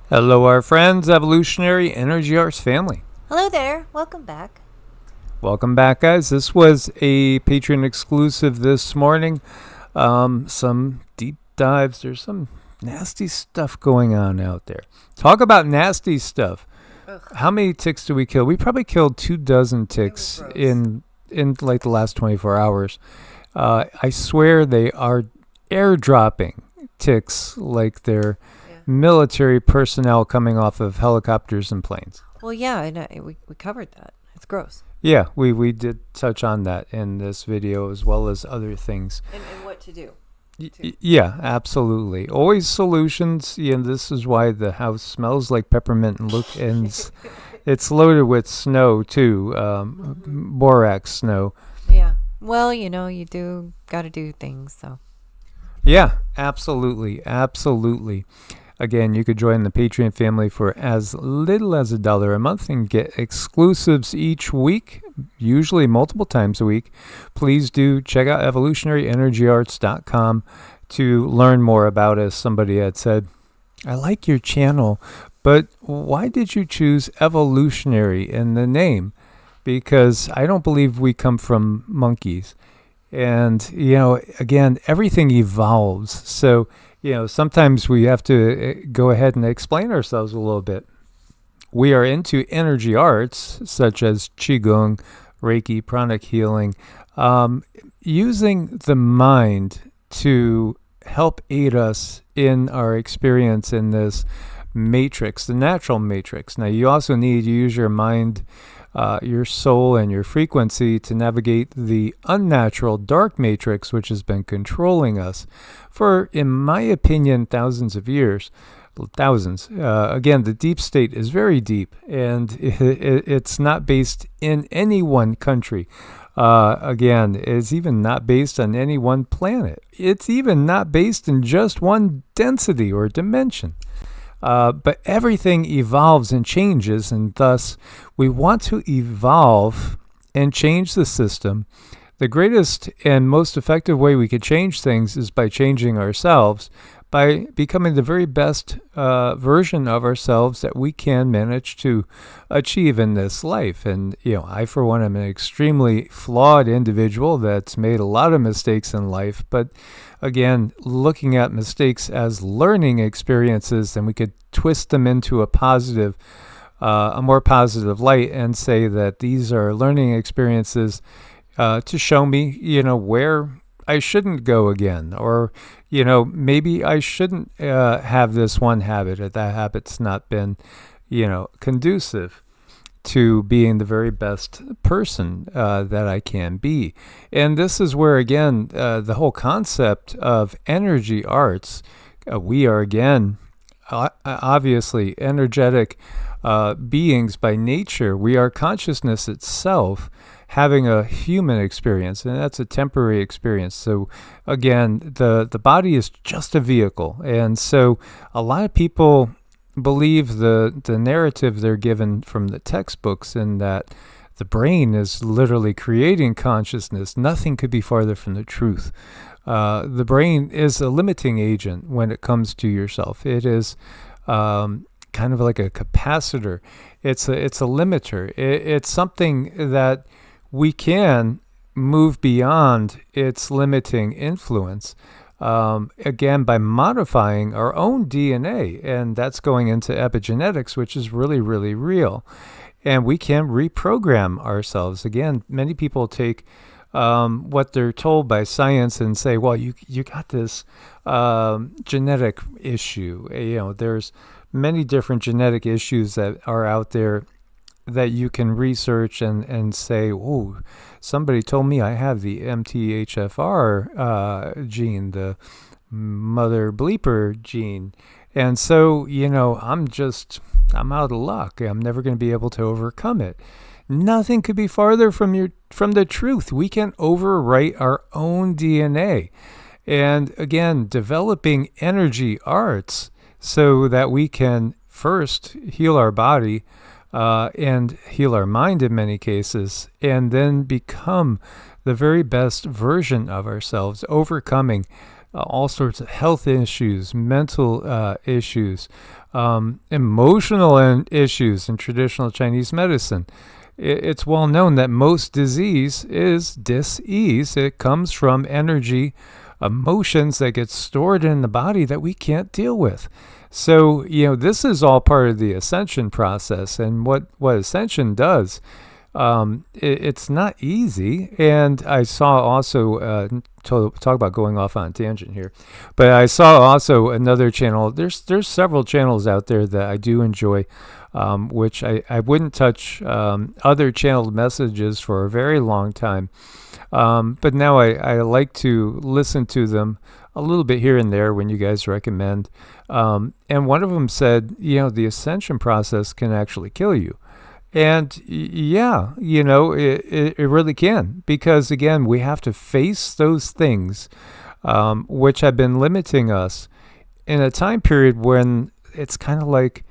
Hello, our friends, Evolutionary Energy Arts family. Hello there. Welcome back. Welcome back, guys. This was a Patreon exclusive this morning. Some deep dives. There's some nasty stuff going on out there. Talk about nasty stuff. Ugh. How many ticks do we kill? We probably killed 24 ticks in like the last 24 hours. I swear they are airdropping ticks like they're military personnel coming off of helicopters and planes. Well, yeah, I know. We covered that. It's gross. Yeah, we did touch on that in this video as well as other things. And what to do. Yeah, absolutely. Always solutions. Yeah, this is why the house smells like peppermint and it's loaded with snow too, borax snow. Yeah. Well, you do got to do things, so. Yeah, absolutely. Again, you could join the Patreon family for as little as $1 a month and get exclusives each week, usually multiple times a week. Please do check out evolutionaryenergyarts.com to learn more about us. Somebody had said, I like your channel, but why did you choose evolutionary in the name? Because I don't believe we come from monkeys. And, again, everything evolves. So, sometimes we have to go ahead and explain ourselves a little bit. We are into energy arts, such as Qigong, Reiki, pranic healing, using the mind to help aid us in our experience in this matrix, the natural matrix. Now, you also need to use your mind, your soul, and your frequency to navigate the unnatural dark matrix, which has been controlling us for, in my opinion, thousands of years. Again, the deep state is very deep, and it's not based in any one country. Again, it's even not based on any one planet. It's even not based in just one density or dimension. But everything evolves and changes, and thus we want to evolve and change the system. The greatest and most effective way we could change things is by changing ourselves, by becoming the very best version of ourselves that we can manage to achieve in this life. And, I, for one, am an extremely flawed individual that's made a lot of mistakes in life. But again, looking at mistakes as learning experiences, then we could twist them into a more positive light and say that these are learning experiences to show me, where I shouldn't go again, or, maybe I shouldn't have this one habit, or that habit's not been, conducive to being the very best person that I can be. And this is where, again, the whole concept of energy arts, we are, again, obviously energetic beings by nature. We are consciousness itself, having a human experience, and that's a temporary experience. So again, the body is just a vehicle. And so a lot of people believe the narrative they're given from the textbooks, in that the brain is literally creating consciousness. Nothing could be farther from the truth. The brain is a limiting agent when it comes to yourself. It is kind of like a capacitor. It's a limiter. It's something that we can move beyond its limiting influence, again, by modifying our own DNA. And that's going into epigenetics, which is really, really real. And we can reprogram ourselves. Again, many people take what they're told by science and say, well, you got this genetic issue. There's many different genetic issues that are out there that you can research and say, oh, somebody told me I have the MTHFR gene, the mother bleeper gene. And so, I'm out of luck. I'm never going to be able to overcome it. Nothing could be farther from the truth. We can overwrite our own DNA. And again, developing energy arts so that we can first heal our body, and heal our mind in many cases, and then become the very best version of ourselves, overcoming all sorts of health issues, mental issues, emotional issues in traditional Chinese medicine. It's well known that most disease is dis-ease. It comes from energy, emotions that get stored in the body that we can't deal with. So, this is all part of the ascension process. And what ascension does, it's not easy. And I saw also, talk about going off on a tangent here, but I saw also another channel. There's several channels out there that I do enjoy, which I wouldn't touch other channeled messages for a very long time. But now I like to listen to them a little bit here and there when you guys recommend. And one of them said, the ascension process can actually kill you. And yeah, it really can. Because again, we have to face those things which have been limiting us in a time period when it's kind of like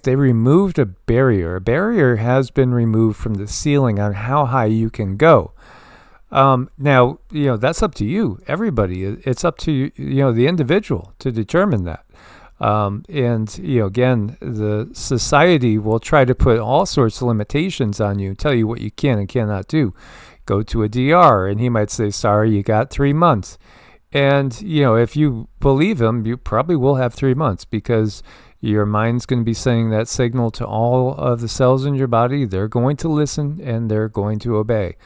they removed a barrier. A barrier has been removed from the ceiling on how high you can go. Now, that's up to you, everybody. It's up to you, the individual to determine that. And again, the society will try to put all sorts of limitations on you, tell you what you can and cannot do. Go to a DR, and he might say, sorry, you got 3 months. And, if you believe him, you probably will have 3 months because your mind's going to be sending that signal to all of the cells in your body. They're going to listen and they're going to obey.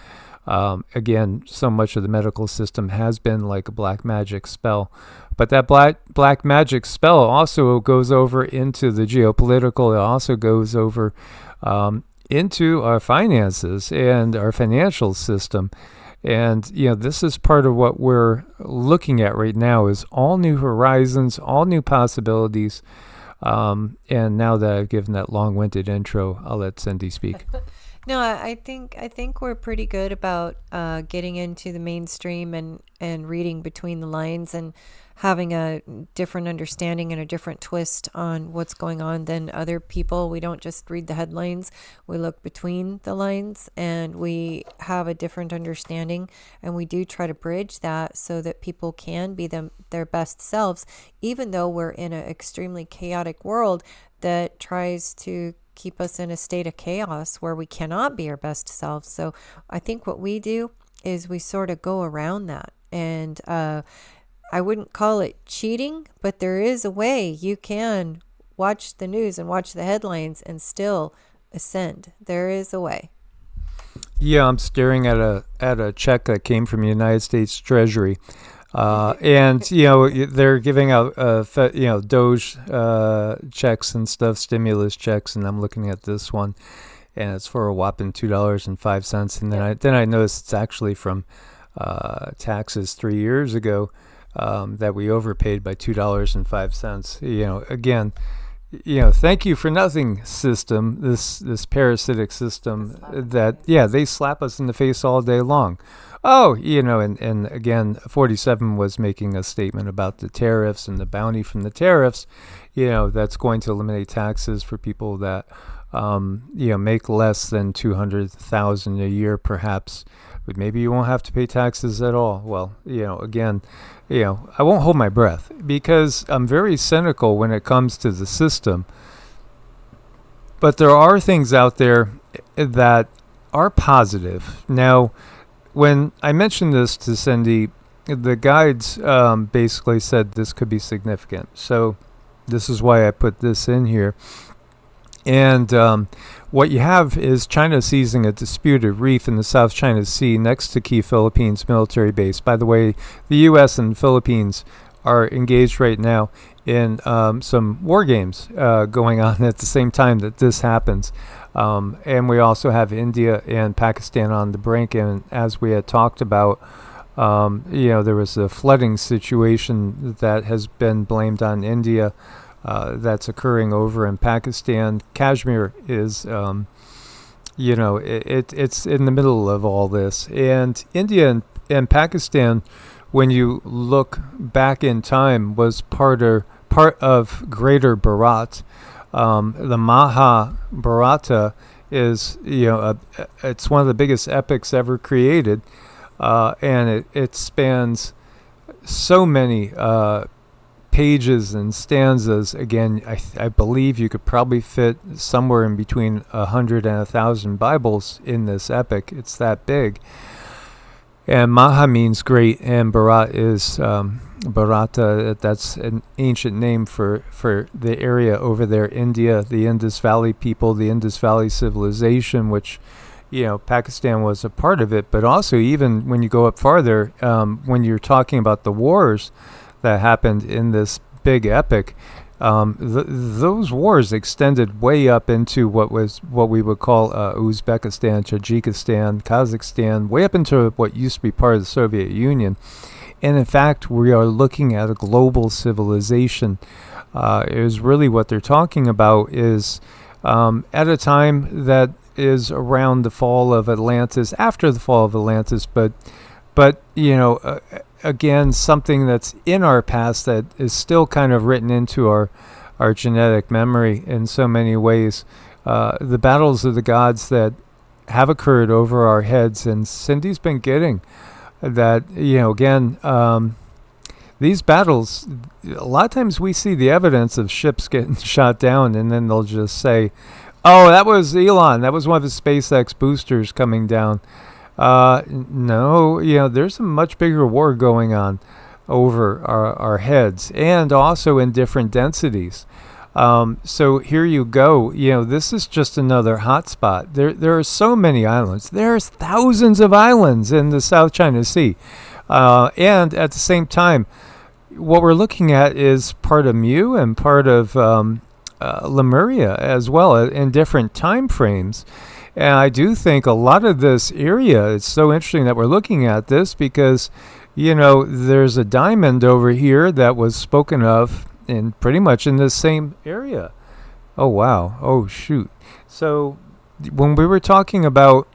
Again, so much of the medical system has been like a black magic spell. But that black magic spell also goes over into the geopolitical. It also goes over into our finances and our financial system. And, this is part of what we're looking at right now is all new horizons, all new possibilities. And now that I've given that long-winded intro, I'll let Cindy speak. No, I think we're pretty good about getting into the mainstream and reading between the lines and having a different understanding and a different twist on what's going on than other people. We don't just read the headlines. We look between the lines and we have a different understanding, and we do try to bridge that so that people can be their best selves, even though we're in an extremely chaotic world that tries to keep us in a state of chaos where we cannot be our best selves. So I think what we do is we sort of go around that. And I wouldn't call it cheating, but there is a way you can watch the news and watch the headlines and still ascend. There is a way. Yeah, I'm staring at a check that came from the United States Treasury. And, they're giving out, Doge checks and stuff, stimulus checks, and I'm looking at this one, and it's for a whopping $2.05. And then I noticed it's actually from taxes 3 years ago that we overpaid by $2.05. Again, thank you for nothing system, this parasitic system that, they slap us in the face all day long. Oh, and again, 47 was making a statement about the tariffs and the bounty from the tariffs, that's going to eliminate taxes for people that, make less than $200,000 a year, perhaps. But maybe you won't have to pay taxes at all. Well, again, I won't hold my breath because I'm very cynical when it comes to the system. But there are things out there that are positive. Now, when I mentioned this to Cindy, the guides basically said this could be significant. So this is why I put this in here. And what you have is China seizing a disputed reef in the South China Sea next to key Philippines military base. By the way, the U.S. and Philippines are engaged right now in some war games going on at the same time that this happens. And we also have India and Pakistan on the brink. And as we had talked about, there was a flooding situation that has been blamed on India that's occurring over in Pakistan. Kashmir is, it's in the middle of all this. And India and Pakistan, when you look back in time, was part of Greater Bharat. The Mahabharata is, it's one of the biggest epics ever created, and it spans, so many pages and stanzas. Again, I believe you could probably fit somewhere in between 100 and 1,000 Bibles in this epic. It's that big. And Maha means great, and Bharat is Bharata. That's an ancient name for the area over there, India, the Indus Valley people, the Indus Valley civilization, which, Pakistan was a part of it. But also, even when you go up farther, when you're talking about the wars that happened in this big epic, those wars extended way up into what we would call Uzbekistan, Tajikistan, Kazakhstan, way up into what used to be part of the Soviet Union. And in fact, we are looking at a global civilization. Is really what they're talking about is at a time that is around the fall of Atlantis, after the fall of Atlantis, but again, something that's in our past that is still kind of written into our genetic memory in so many ways. The battles of the gods that have occurred over our heads, and Cindy's been getting that, again, these battles, a lot of times we see the evidence of ships getting shot down, and then they'll just say, oh, that was Elon, that was one of his SpaceX boosters coming down. No, there's a much bigger war going on over our heads, and also in different densities. So here you go. This is just another hotspot. There are so many islands. There's thousands of islands in the South China Sea. And at the same time, what we're looking at is part of Mu and part of Lemuria as well, in different time frames. And I do think a lot of this area, it's so interesting that we're looking at this because, there's a diamond over here that was spoken of in pretty much in the same area. Oh, wow. Oh, shoot. So when we were talking about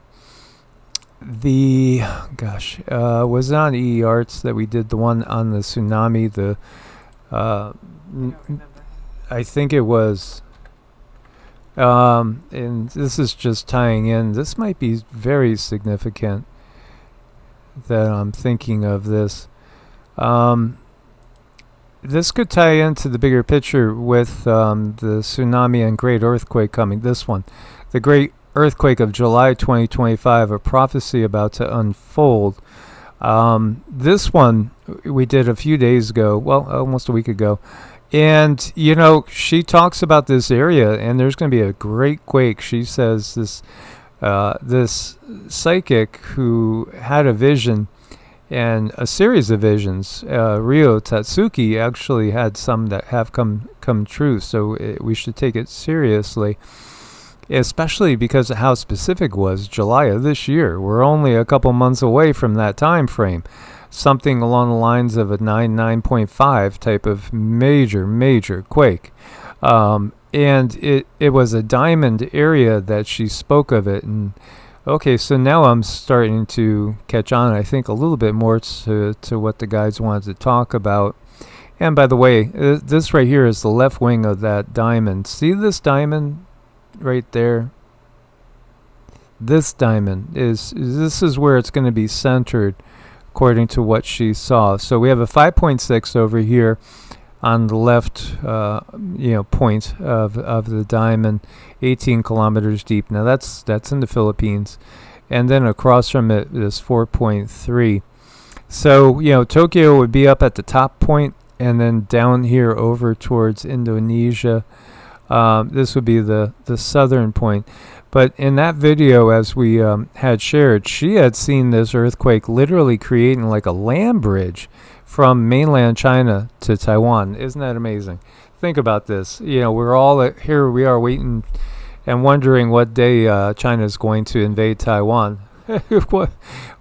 was it on EE Arts that we did the one on the tsunami? I think it was. And this is just tying in. This might be very significant that I'm thinking of this. This could tie into the bigger picture with the tsunami and great earthquake coming. This one, the great earthquake of July 2025, a prophecy about to unfold. This one we did a few days ago, well, almost a week ago. And, she talks about this area, and there's going to be a great quake. She says this psychic who had a vision and a series of visions, Ryo Tatsuki, actually had some that have come true. So we should take it seriously, especially because of how specific it was. July of this year. We're only a couple months away from that time frame. Something along the lines of a 9.5 type of major quake. And it was a diamond area that she spoke of it. And okay, so now I'm starting to catch on, I think, a little bit more to what the guys wanted to talk about. And by the way, this right here is the left wing of that diamond. See this diamond right there? This diamond this is where it's going to be centered, according to what she saw. So we have a 5.6 over here on the left, point of the diamond, 18 kilometers deep. Now that's in the Philippines, and then across from it is 4.3. So Tokyo would be up at the top point, and then down here over towards Indonesia. This would be the southern point. But in that video, as we had shared, she had seen this earthquake literally creating like a land bridge from mainland China to Taiwan. Isn't that amazing? Think about this. We're all here. We are waiting and wondering what day China is going to invade Taiwan.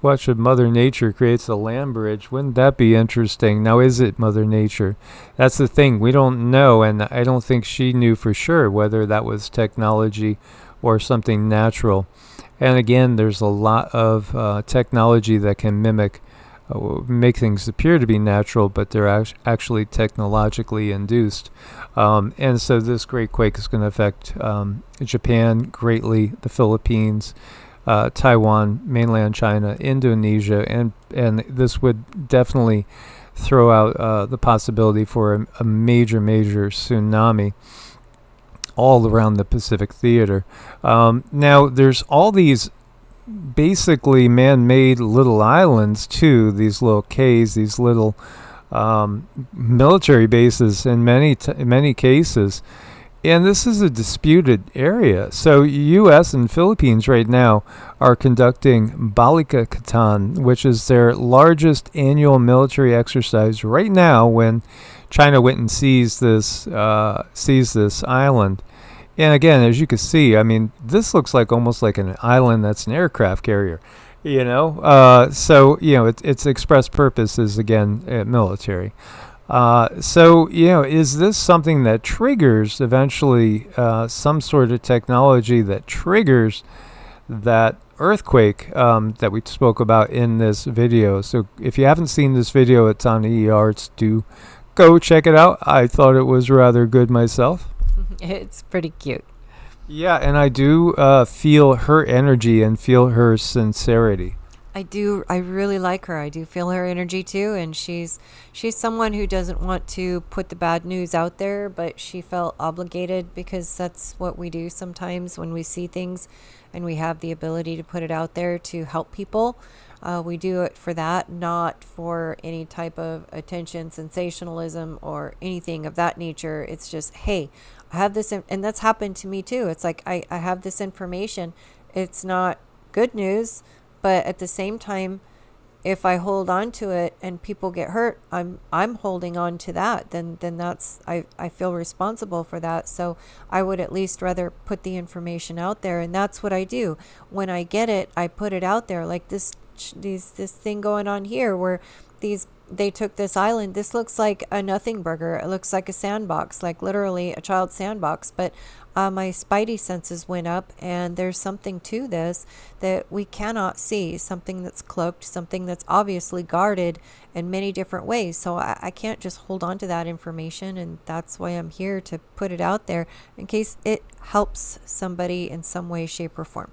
What should Mother Nature creates a land bridge? Wouldn't that be interesting? Now, is it Mother Nature? That's the thing. We don't know, and I don't think she knew for sure whether that was technology or something natural. And again, there's a lot of technology that can make things appear to be natural, but they're actually technologically induced. And so this great quake is going to affect Japan greatly, the Philippines, Taiwan, mainland China, Indonesia, and this would definitely throw out the possibility for a major tsunami all around the Pacific Theater. Now, there's all these basically man-made little islands too, these little cays, these little military bases in many cases. And this is a disputed area. So U.S. and Philippines right now are conducting Balika Katan, which is their largest annual military exercise right now when China went and seized this island. And again, as you can see, I mean, this looks like almost like an island that's an aircraft carrier, So, its express purpose is, again, military. So, is this something that triggers eventually some sort of technology that triggers that earthquake that we spoke about in this video? So if you haven't seen this video, it's on EEArts. Do go check it out. I thought it was rather good myself. It's pretty cute. Yeah, and I do feel her energy and feel her sincerity. I do. I really like her. I do feel her energy too, and she's someone who doesn't want to put the bad news out there, but she felt obligated because that's what we do sometimes when we see things and we have the ability to put it out there to help people. We do it for that, not for any type of attention, sensationalism, or anything of that nature. It's just, hey, I have this, and that's happened to me too. It's like I have this information. It's not good news, but at the same time, if I hold on to it and people get hurt, I'm holding on to that. Then that's I feel responsible for that. So I would at least rather put the information out there, and that's what I do. When I get it, I put it out there. Like this thing going on here, where they took this island. This looks like a nothing burger. It looks like a sandbox, like literally a child's sandbox. But my spidey senses went up, and there's something to this that we cannot see, something that's cloaked, something that's obviously guarded in many different ways. So I can't just hold on to that information, and that's why I'm here to put it out there in case it helps somebody in some way, shape, or form.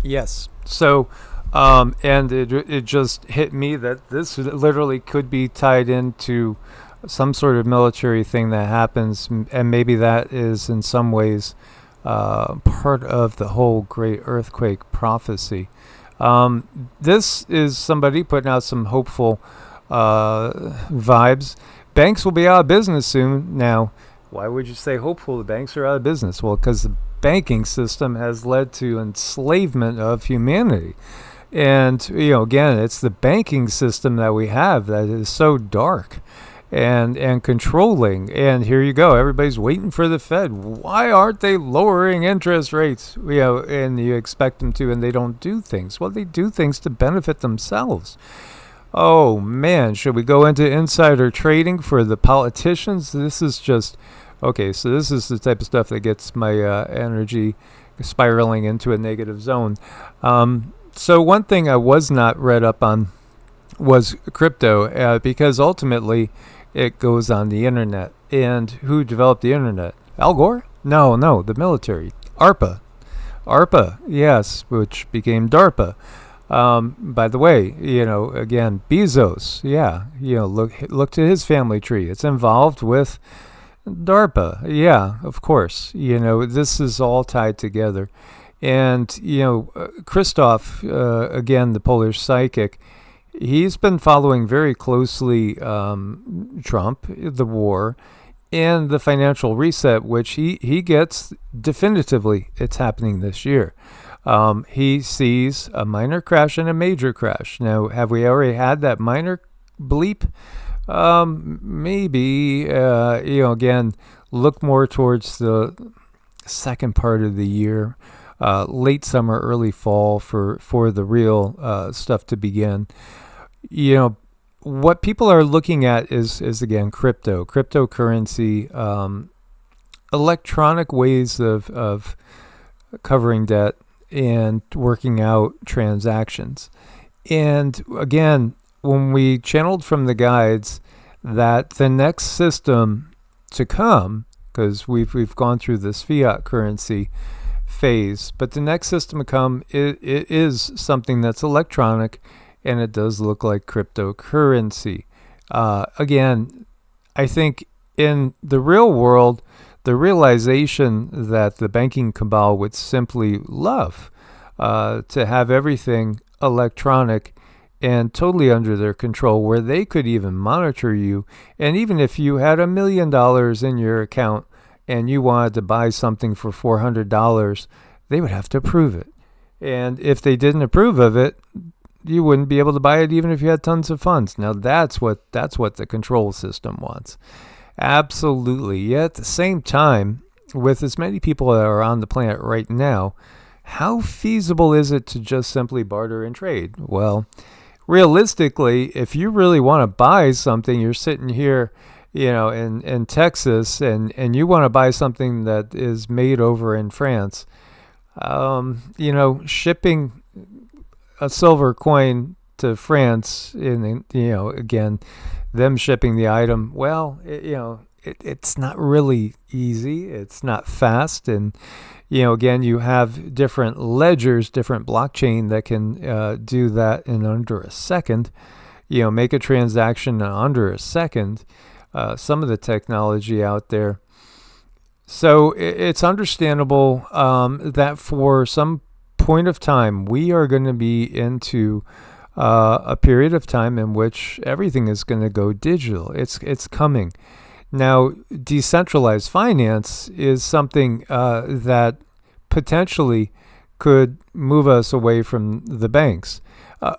Yes. So, and it just hit me that this literally could be tied into some sort of military thing that happens, and maybe that is in some ways part of the whole great earthquake prophecy. This is somebody putting out some hopeful vibes. Banks will be out of business soon. Now, why would you say hopeful? The banks are out of business. Well, because the banking system has led to enslavement of humanity. And, again, it's the banking system that we have that is so dark and controlling. And here you go. Everybody's waiting for the Fed. Why aren't they lowering interest rates? And you expect them to, and they don't do things. Well, they do things to benefit themselves. Oh, man. Should we go into insider trading for the politicians? This is just... Okay, so this is the type of stuff that gets my energy spiraling into a negative zone. So one thing I was not read up on was crypto, because ultimately it goes on the internet. And who developed the internet? Al Gore? No, the military. ARPA, yes, which became DARPA. By the way, again, Bezos, yeah, look to his family tree. It's involved with DARPA, yeah, of course. This is all tied together. And, Christoph, again, the Polish psychic, he's been following very closely Trump, the war, and the financial reset, which he gets definitively it's happening this year. He sees a minor crash and a major crash. Now, have we already had that minor bleep? Maybe, again, look more towards the second part of the year, late summer, early fall for the real stuff to begin. What people are looking at is again, cryptocurrency, electronic ways of covering debt and working out transactions. And again, when we channeled from the guides that the next system to come, because we've gone through this fiat currency phase, but the next system to come it is something that's electronic, and it does look like cryptocurrency. Again, I think in the real world, the realization that the banking cabal would simply love to have everything electronic and totally under their control, where they could even monitor you. And even if you had $1 million in your account and you wanted to buy something for $400, they would have to approve it. And if they didn't approve of it, you wouldn't be able to buy it even if you had tons of funds. Now that's what the control system wants. Absolutely. Yet at the same time, with as many people that are on the planet right now, how feasible is it to just simply barter and trade? Well, realistically, if you really want to buy something, you're sitting here, in Texas, and you want to buy something that is made over in France, shipping a silver coin to France, and again, them shipping the item, well, it's not really easy. It's not fast. And, again, you have different ledgers, different blockchain that can do that in under a second, make a transaction in under a second. Some of the technology out there. So it's understandable that for some point of time, we are going to be into a period of time in which everything is going to go digital. It's coming. Now, decentralized finance is something that potentially could move us away from the banks.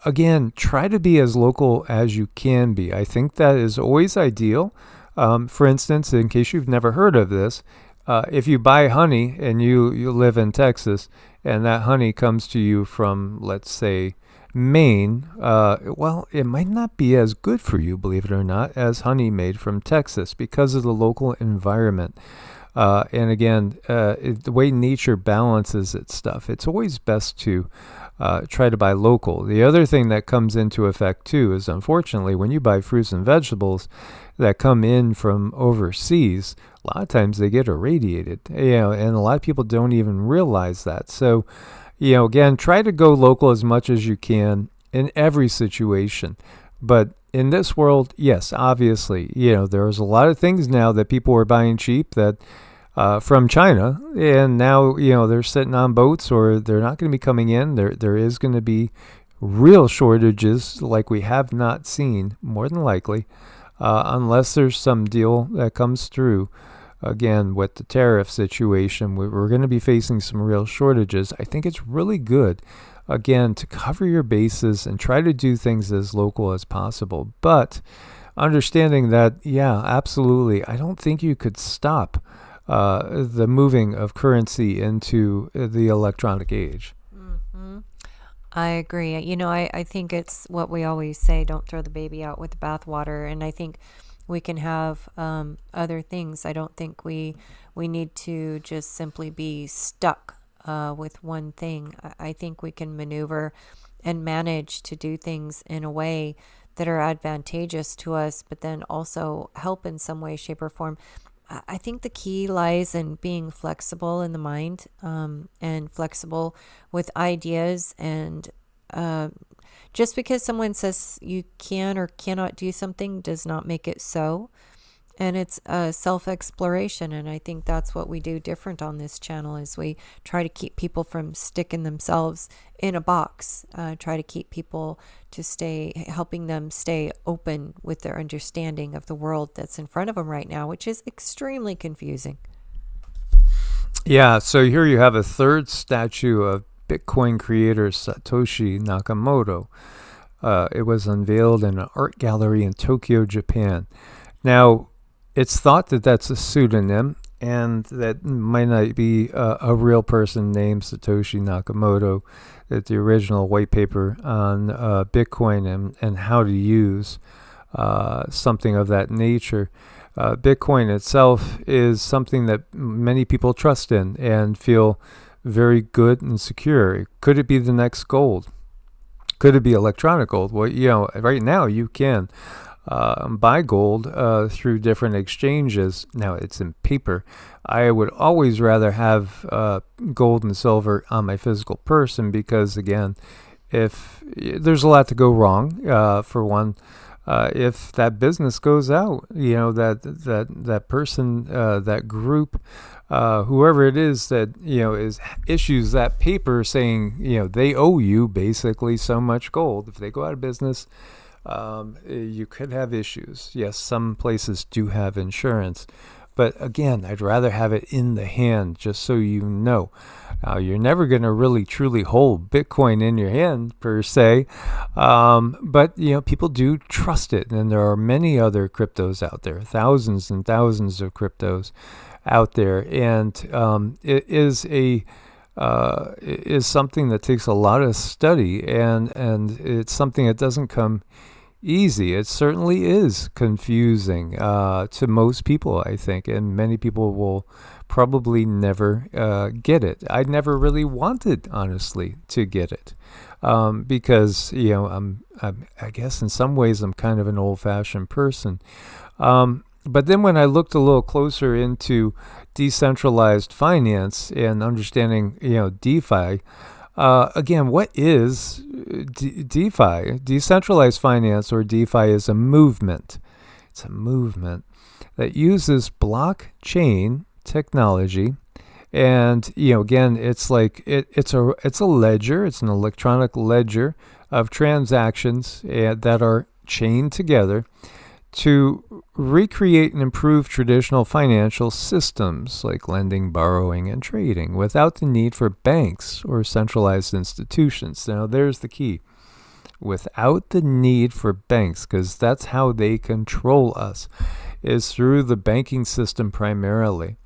Again, try to be as local as you can be. I think that is always ideal. For instance, in case you've never heard of this, if you buy honey and you live in Texas and that honey comes to you from, let's say, Maine, well, it might not be as good for you, believe it or not, as honey made from Texas because of the local environment. And again, the way nature balances its stuff, it's always best to try to buy local. The other thing that comes into effect too is, unfortunately, when you buy fruits and vegetables that come in from overseas, a lot of times they get irradiated, and a lot of people don't even realize that. So, again, try to go local as much as you can in every situation. But in this world, yes, obviously, there's a lot of things now that people are buying cheap that from China, and now, they're sitting on boats or they're not going to be coming in. There is going to be real shortages like we have not seen, more than likely, unless there's some deal that comes through. Again, with the tariff situation, we're going to be facing some real shortages. I think it's really good, again, to cover your bases and try to do things as local as possible. But understanding that, yeah, absolutely, I don't think you could stop the moving of currency into the electronic age. Mm-hmm. I agree. I think it's what we always say, don't throw the baby out with the bathwater. And I think we can have other things. I don't think we need to just simply be stuck with one thing. I think we can maneuver and manage to do things in a way that are advantageous to us, but then also help in some way, shape, or form. I think the key lies in being flexible in the mind, and flexible with ideas. And just because someone says you can or cannot do something does not make it so. And it's self-exploration. And I think that's what we do different on this channel, is we try to keep people from sticking themselves in a box, try to keep people to helping them stay open with their understanding of the world that's in front of them right now, which is extremely confusing. Yeah, so here you have a third statue of Bitcoin creator Satoshi Nakamoto. It was unveiled in an art gallery in Tokyo, Japan. Now, it's thought that that's a pseudonym and that might not be a real person named Satoshi Nakamoto, that the original white paper on Bitcoin and how to use something of that nature. Bitcoin itself is something that many people trust in and feel very good and secure. Could it be the next gold? Could it be electronic gold? Well, right now you can buy gold through different exchanges. Now it's in paper. I would always rather have gold and silver on my physical person because, again, if there's a lot to go wrong, for one, if that business goes out, that person, that group, whoever it is that issues that paper saying they owe you basically so much gold. If they go out of business, you could have issues. Yes, some places do have insurance, but again, I'd rather have it in the hand, just so you know. You're never going to really truly hold Bitcoin in your hand per se, but people do trust it, and there are many other cryptos out there, thousands and thousands of cryptos out there, and it is something that takes a lot of study, and it's something that doesn't come easy. It certainly is confusing to most people, I think, and many people will probably never get it. I never really wanted, honestly, to get it because I guess in some ways I'm kind of an old-fashioned person. But then when I looked a little closer into decentralized finance and understanding, DeFi. Again, what is DeFi? Decentralized finance, or DeFi, is a movement. It's a movement that uses blockchain technology, and again, it's like it's a ledger. It's an electronic ledger of transactions that are chained together to recreate and improve traditional financial systems like lending, borrowing, and trading without the need for banks or centralized institutions. Now, there's the key. Without the need for banks, because that's how they control us, is through the banking system primarily.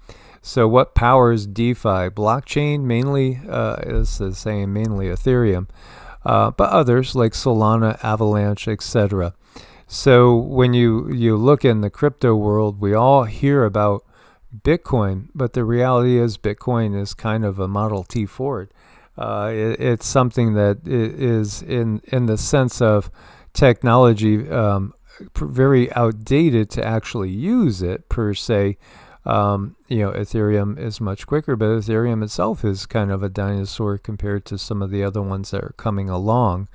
So what powers DeFi? Blockchain, mainly, is the same, mainly Ethereum, but others like Solana, Avalanche, etc. So when you look in the crypto world, we all hear about Bitcoin, but the reality is Bitcoin is kind of a Model T Ford. It's something that is in the sense of technology very outdated to actually use it per se. Ethereum is much quicker, but Ethereum itself is kind of a dinosaur compared to some of the other ones that are coming along.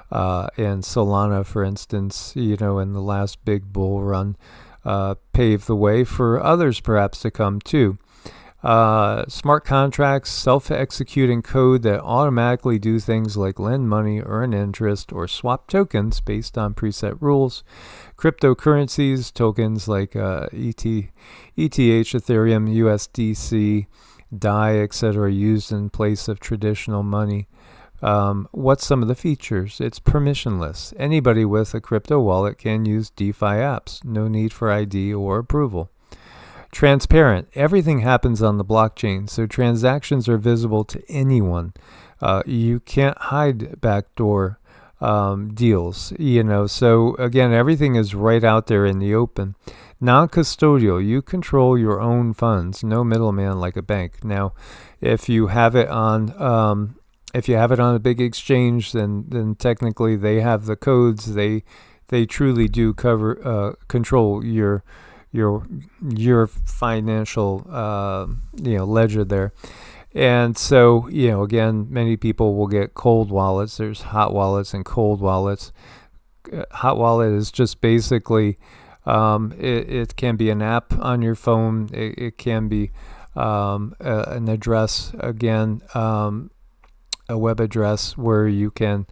And Solana, for instance, in the last big bull run, paved the way for others perhaps to come too. Smart contracts, self-executing code that automatically do things like lend money, earn interest, or swap tokens based on preset rules. Cryptocurrencies, tokens like ETH, Ethereum, USDC, DAI, etc., used in place of traditional money. What's some of the features? It's permissionless. Anybody with a crypto wallet can use DeFi apps. No need for ID or approval. Transparent. Everything happens on the blockchain, so transactions are visible to anyone. You can't hide backdoor deals, So again, everything is right out there in the open. Non-custodial. You control your own funds. No middleman like a bank. Now, if you have it on a big exchange, then technically they have the codes. They truly do control your financial ledger there. And so again, many people will get cold wallets. There's hot wallets and cold wallets. Hot wallet is just basically it can be an app on your phone. It can be an address, again, a web address where you can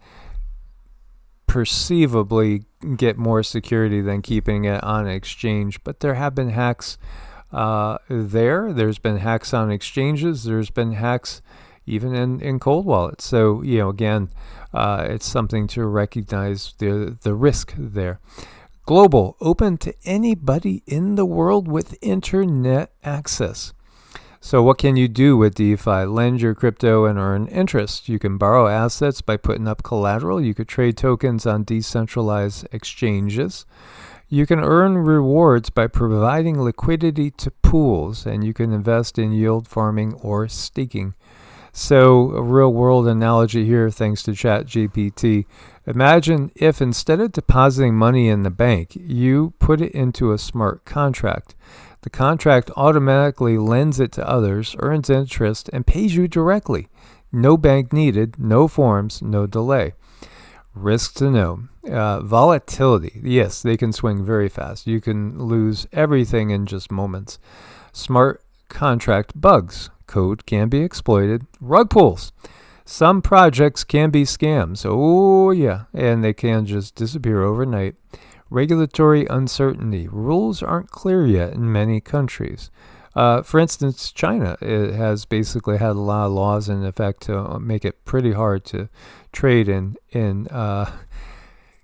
perceivably get more security than keeping it on an exchange. But there have been hacks there's been hacks on exchanges. There's been hacks even in cold wallets. So, again, it's something to recognize the risk there. Global, open to anybody in the world with internet access. So what can you do with DeFi? Lend your crypto and earn interest. You can borrow assets by putting up collateral. You could trade tokens on decentralized exchanges. You can earn rewards by providing liquidity to pools, and you can invest in yield farming or staking. So a real world analogy here, thanks to ChatGPT. Imagine if instead of depositing money in the bank, you put it into a smart contract. The contract automatically lends it to others, earns interest, and pays you directly. No bank needed, no forms, no delay. Risk to know. Volatility. Yes, they can swing very fast. You can lose everything in just moments. Smart contract bugs. Code can be exploited. Rug pulls. Some projects can be scams. Oh, yeah. And they can just disappear overnight. Regulatory uncertainty. Rules aren't clear yet in many countries. For instance, China has basically had a lot of laws in effect to make it pretty hard to trade in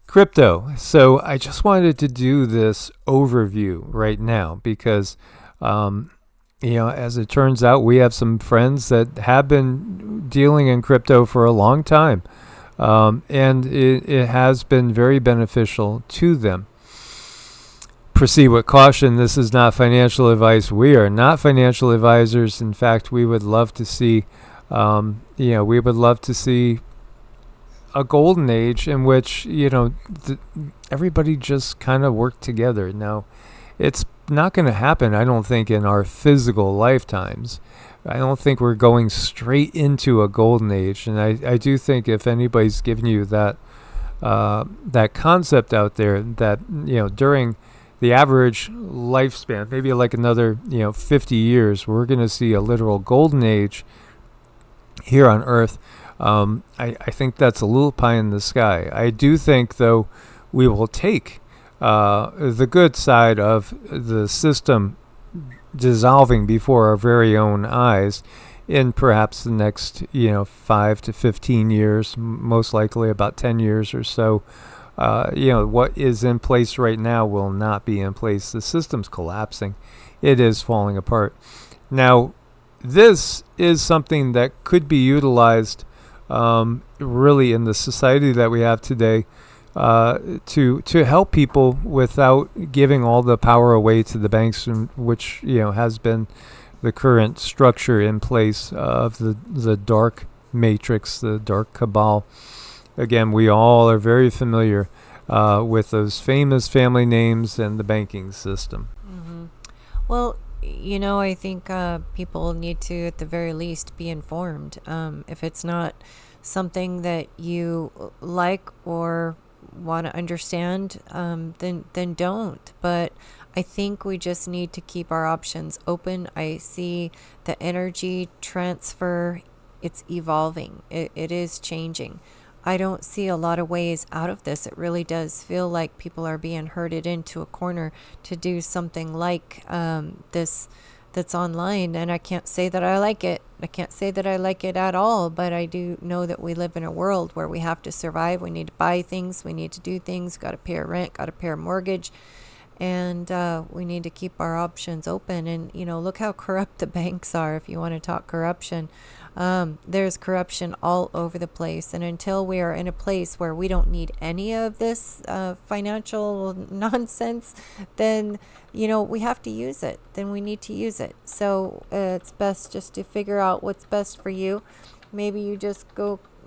crypto. So I just wanted to do this overview right now because as it turns out, we have some friends that have been dealing in crypto for a long time, and it has been very beneficial to them. Proceed with caution. This is not financial advice. We are not financial advisors. In fact, we would love to see, a golden age in which, everybody just kind of worked together. Now, it's not going to happen, I don't think, in our physical lifetimes. I don't think we're going straight into a golden age. And I do think if anybody's giving you that concept out there that, during the average lifespan, maybe like another, 50 years, we're going to see a literal golden age here on Earth. I think that's a little pie in the sky. I do think, though, we will take the good side of the system dissolving before our very own eyes in perhaps the next 5 to 15 years, most likely about 10 years or so. What is in place right now will not be in place. The system's collapsing. It is falling apart. Now, this is something that could be utilized really in the society that we have today to help people without giving all the power away to the banks, which has been the current structure in place of the dark matrix, the dark cabal. Again, we all are very familiar with those famous family names and the banking system. Mm-hmm. Well, I think people need to, at the very least, be informed. If it's not something that you like or want to understand, then don't. But I think we just need to keep our options open. I see the energy transfer, it's evolving. It is changing. I don't see a lot of ways out of this. It really does feel like people are being herded into a corner to do something like this that's online. And I can't say that I like it. I can't say that I like it at all, but I do know that we live in a world where we have to survive. We need to buy things. We need to do things. Got to pay our rent. Got to pay our mortgage. And we need to keep our options open. And, look how corrupt the banks are, if you want to talk corruption. There's corruption all over the place. And until we are in a place where we don't need any of this financial nonsense, then, we have to use it. Then we need to use it. So it's best just to figure out what's best for you. Maybe you just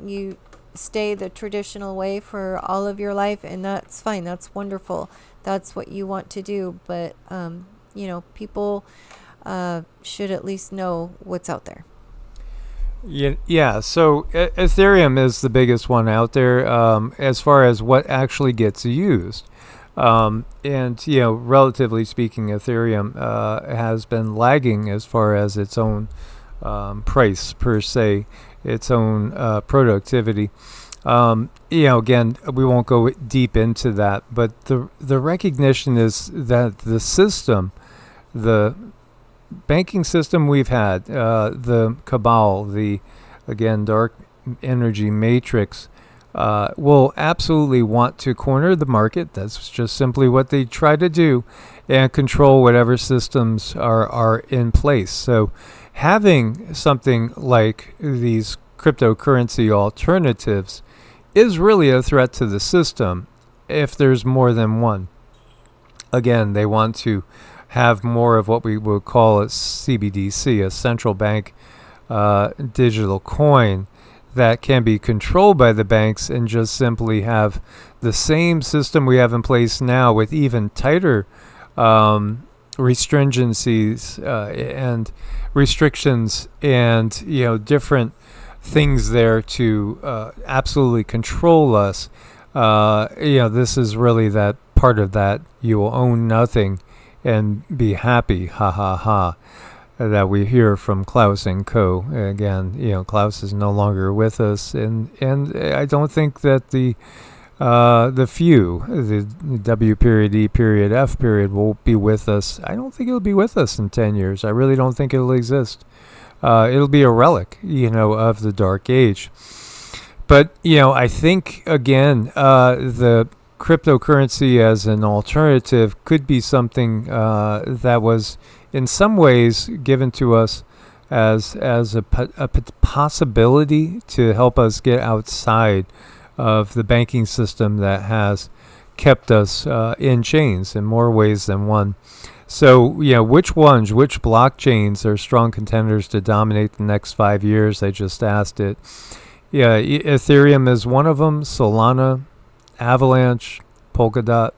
you stay the traditional way for all of your life, and that's fine. That's wonderful. That's what you want to do. But, people should at least know what's out there. Yeah. So Ethereum is the biggest one out there as far as what actually gets used. And, relatively speaking, Ethereum has been lagging as far as its own price per se, its own productivity. Again, we won't go deep into that, but the recognition is that the system, the banking system we've had, the cabal, the, again, dark energy matrix, will absolutely want to corner the market. That's just simply what they try to do, and control whatever systems are in place. So having something like these cryptocurrency alternatives is really a threat to the system if there's more than one. Again, they want to have more of what we would call a CBDC, a central bank digital coin that can be controlled by the banks, and just simply have the same system we have in place now with even tighter restringencies and restrictions and different things there to absolutely control us, This is really that part of that you will own nothing and be happy, ha ha ha, that we hear from Klaus and Co. Again, Klaus is no longer with us, and I don't think that the few, the W period, E period, F period will be with us. I don't think it'll be with us in 10 years. I really don't think it'll exist. It'll be a relic, of the Dark Age. But, I think, again, the cryptocurrency as an alternative could be something that was in some ways given to us as a possibility to help us get outside of the banking system that has kept us in chains in more ways than one. So, which blockchains are strong contenders to dominate the next 5 years? I just asked it. Yeah, Ethereum is one of them, Solana, Avalanche, Polkadot,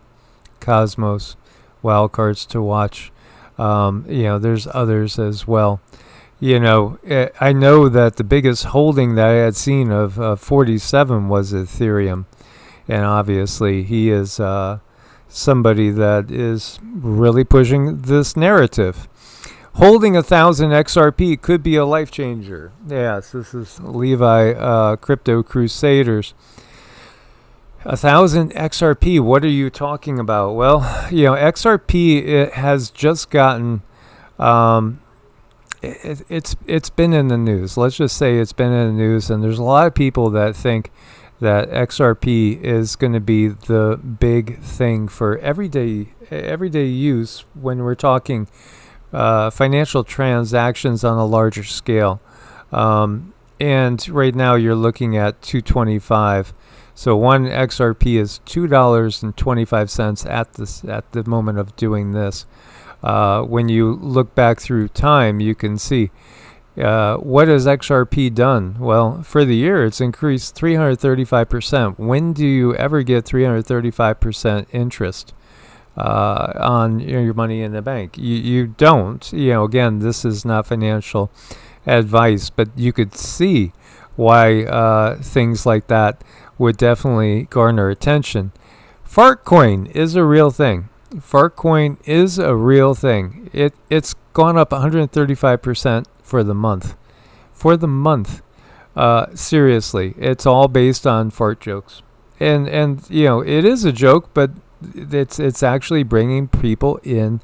Cosmos, wildcards to watch. There's others as well. I know that the biggest holding that I had seen of 47 was Ethereum. And obviously he is somebody that is really pushing this narrative. Holding 1,000 XRP could be a life changer. Yes, this is Levi, Crypto Crusaders. 1,000 XRP, what are you talking about? Well, XRP, it has just gotten, it's been in the news. Let's just say it's been in the news, and there's a lot of people that think that XRP is going to be the big thing for everyday use when we're talking financial transactions on a larger scale. And right now you're looking at 225. So one XRP is $2.25 at the moment of doing this. When you look back through time, you can see what has XRP done? Well, for the year, it's increased 335%. When do you ever get 335% interest on your money in the bank? You don't. Again, this is not financial advice, but you could see why things like that would definitely garner attention. Fartcoin is a real thing. Fartcoin is a real thing. It's gone up 135% for the month. Seriously, it's all based on fart jokes. And it is a joke, but it's actually bringing people in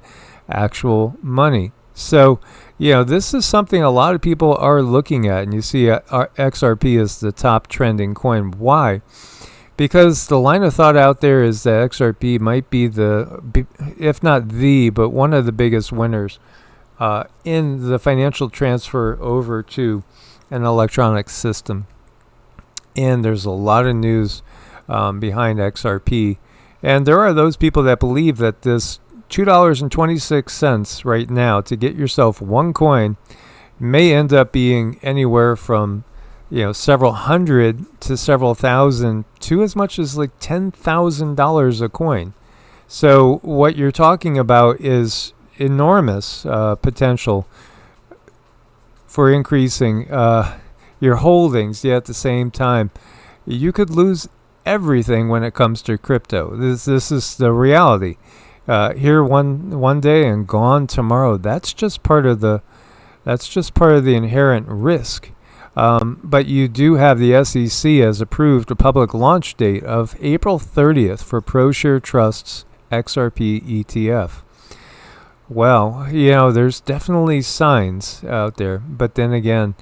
actual money. So, this is something a lot of people are looking at, and you see our XRP is the top trending coin. Why? Because the line of thought out there is that XRP might be if not but one of the biggest winners in the financial transfer over to an electronic system. And there's a lot of news behind XRP. And there are those people that believe that this $2.26 right now to get yourself one coin may end up being anywhere from several hundred to several thousand to as much as like $10,000 a coin. So what you're talking about is enormous potential for increasing your holdings. Yet at the same time, you could lose everything when it comes to crypto. This is the reality. Here one day and gone tomorrow. That's just part of the inherent risk. But you do have the SEC has approved a public launch date of April 30th for ProShare Trust's XRP ETF. Well, there's definitely signs out there. But then again,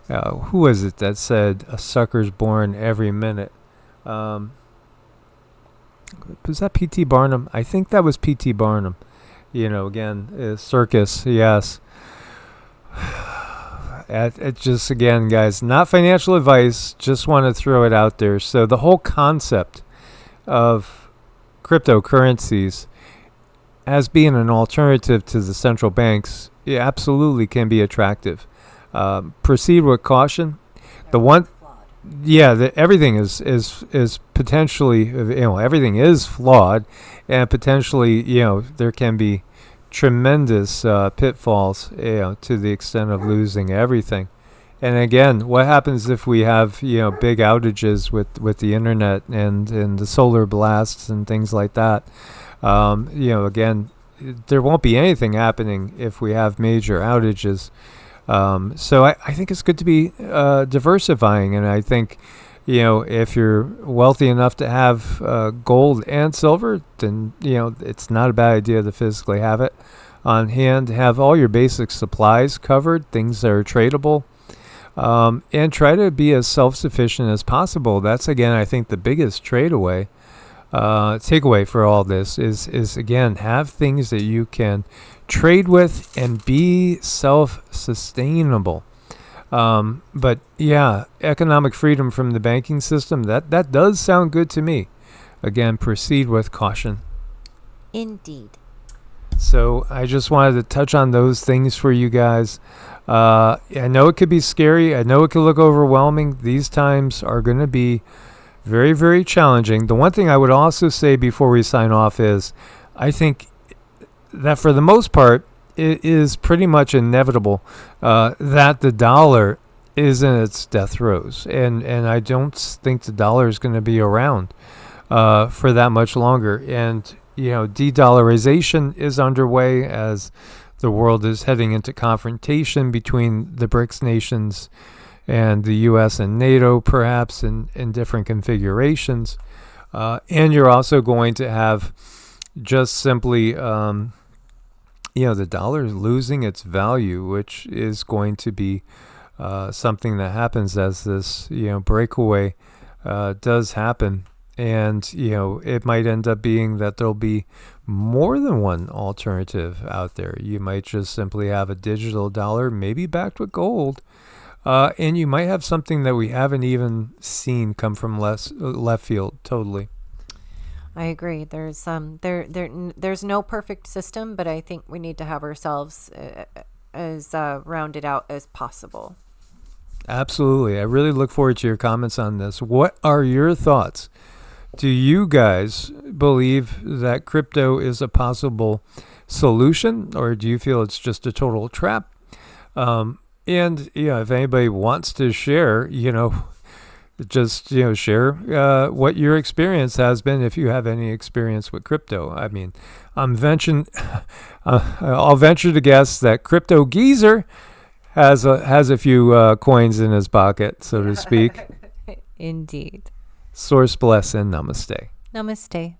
who was it that said a sucker's born every minute? Was that P.T. Barnum? I think that was P.T. Barnum. Again, circus, yes. It just, again, guys, not financial advice, just want to throw it out there. So the whole concept of cryptocurrencies as being an alternative to the central banks, it absolutely can be attractive. Proceed with caution. Everything is potentially, everything is flawed, and potentially, there can be tremendous pitfalls, to the extent of losing everything. And again, what happens if we have big outages with the internet and the solar blasts and things like that? Again, there won't be anything happening if we have major outages. So I think it's good to be diversifying, and I think if you're wealthy enough to have gold and silver, then it's not a bad idea to physically have it on hand. Have all your basic supplies covered, things that are tradable. And try to be as self-sufficient as possible. That's, again, I think the biggest takeaway for all this is again, have things that you can trade with and be self-sustainable. But yeah, economic freedom from the banking system, that does sound good to me. Again, proceed with caution. Indeed. So I just wanted to touch on those things for you guys. I know it could be scary. I know it could look overwhelming. These times are going to be very, very challenging. The one thing I would also say before we sign off is I think that for the most part, it is pretty much inevitable that the dollar is in its death throes. And I don't think the dollar is going to be around for that much longer. And de-dollarization is underway as the world is heading into confrontation between the BRICS nations and the U.S. and NATO, perhaps in different configurations. And you're also going to have just simply, the dollar losing its value, which is going to be something that happens as this, breakaway does happen. And, it might end up being that there'll be more than one alternative out there. You might just simply have a digital dollar, maybe backed with gold. And you might have something that we haven't even seen come from left field. Totally. I agree. There's there's no perfect system, but I think we need to have ourselves as rounded out as possible. Absolutely. I really look forward to your comments on this. What are your thoughts? Do you guys believe that crypto is a possible solution, or do you feel it's just a total trap? And if anybody wants to share, just share what your experience has been, if you have any experience with crypto. I mean, I'll venture to guess that Crypto Geezer has a few coins in his pocket, so to speak. Indeed. Source bless and namaste. Namaste.